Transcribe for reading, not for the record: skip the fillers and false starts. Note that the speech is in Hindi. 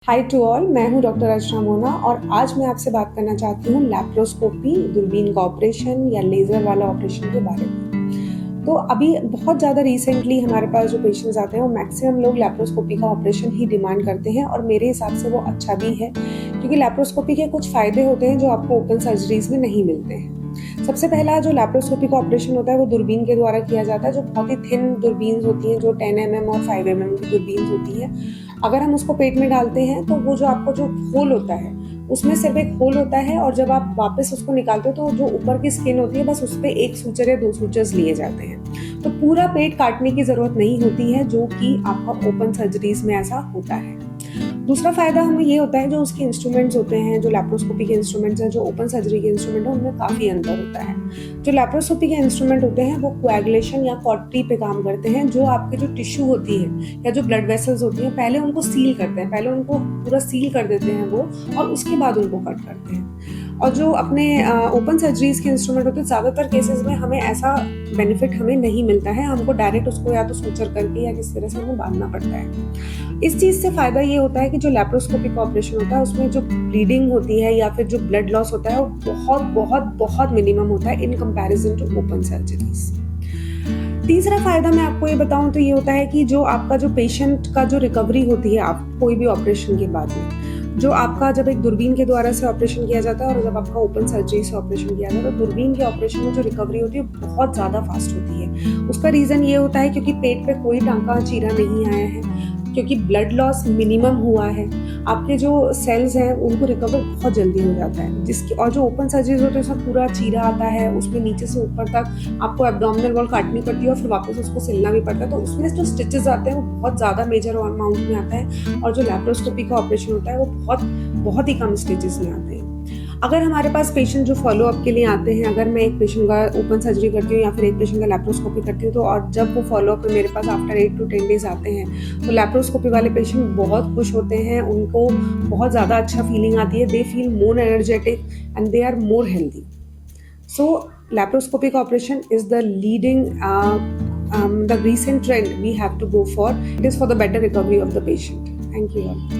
हाय टू ऑल, मैं हूं डॉक्टर अर्चना मोना और आज मैं आपसे बात करना चाहती हूं लैप्रोस्कोपी, दूरबीन का ऑपरेशन या लेज़र वाला ऑपरेशन के बारे में। तो अभी बहुत ज़्यादा रिसेंटली हमारे पास जो पेशेंट्स आते हैं वो मैक्सिमम लोग लैप्रोस्कोपी का ऑपरेशन ही डिमांड करते हैं और मेरे हिसाब से वो अच्छा भी है, क्योंकि लैप्रोस्कोपी के कुछ फ़ायदे होते हैं जो आपको ओपन सर्जरीज में नहीं मिलते हैं। सबसे पहला जो लैप्रोस्कोपी का ऑपरेशन होता है वो दूरबीन के द्वारा किया जाता है, जो बहुत ही थिन दूरबीन होती हैं, जो 10 mm और 5 mm की दूरबीन होती है। अगर हम उसको पेट में डालते हैं तो वो जो आपको जो होल होता है उसमें सिर्फ एक होल होता है, और जब आप वापस उसको निकालते हो तो जो ऊपर की स्किन होती है बस उस पर एक सूचर या दो सूचर्स लिए जाते हैं। तो पूरा पेट काटने की जरूरत नहीं होती है, जो कि आपका ओपन सर्जरीज में ऐसा होता है। दूसरा फायदा हमें ये होता है, जो उसके इंस्ट्रूमेंट्स होते हैं, जो लैप्रोस्कोपी के इंस्ट्रूमेंट्स हैं, जो ओपन सर्जरी के इंस्ट्रूमेंट हैं, उनमें काफ़ी अंतर होता है। जो लैप्रोस्कोपी के इंस्ट्रूमेंट होते हैं वो कोएगुलेशन या कॉटरी पे काम करते हैं, जो आपके जो टिश्यू होती है या जो ब्लड वेसल्स होती हैं पहले उनको सील करते हैं, पहले उनको पूरा सील कर देते हैं वो, और उसके बाद उनको कट करते हैं। और जो अपने ओपन सर्जरीज के इंस्ट्रूमेंट होते हैं, ज़्यादातर केसेस में हमें ऐसा बेनिफिट हमें नहीं मिलता है, हमको डायरेक्ट उसको या तो सूचर करके या किस तरह से हमें बांधना पड़ता है। इस चीज़ से फ़ायदा ये होता है कि जो लैप्रोस्कोपिक ऑपरेशन होता है उसमें जो ब्लीडिंग होती है या फिर जो ब्लड लॉस होता है वो बहुत बहुत बहुत मिनिमम होता है in comparison to open surgeries. तीसरा फायदा मैं आपको ये बताऊं तो ये होता है कि जो आपका जो पेशेंट का जो रिकवरी होती है आप कोई भी ऑपरेशन के बाद में, जो आपका जब एक दूरबीन के द्वारा से ऑपरेशन किया जाता है और जब आपका ओपन सर्जरी से ऑपरेशन किया जाता है, तो दूरबीन के ऑपरेशन में जो रिकवरी होती है बहुत ज़्यादा फास्ट होती है। उसका रीज़न ये होता है क्योंकि पेट पे कोई टांका चीरा नहीं आया है, क्योंकि ब्लड लॉस मिनिमम हुआ है, आपके जो सेल्स हैं उनको रिकवर बहुत जल्दी हो जाता है। जिसकी और जो ओपन सर्जरीज होते हैं उसमें पूरा चीरा आता है, उसमें नीचे से ऊपर तक आपको एब्डोमिनल वॉल काटनी पड़ती है और फिर वापस उसको सिलना भी पड़ता है, तो उसमें जो स्टिचेस आते हैं वो बहुत ज़्यादा मेजर अमाउंट में आता है, और जो लैप्रोस्कोपी का ऑपरेशन होता है वो बहुत ही कम स्टिचेस में आते हैं। अगर हमारे पास पेशेंट जो फॉलोअप के लिए आते हैं, अगर मैं एक पेशेंट का ओपन सर्जरी करती हूँ या फिर एक पेशेंट का लैप्रोस्कोपी करती हूँ, तो और जब वो फॉलोअप में मेरे पास आफ्टर 8 to 10 डेज आते हैं, तो लैप्रोस्कोपी वाले पेशेंट बहुत खुश होते हैं, उनको बहुत ज़्यादा अच्छा फीलिंग आती है, they feel more energetic and they are more healthy. So laparoscopic operation is the leading the recent trend we have to go for. It is for the better recovery of the patient. Thank you all.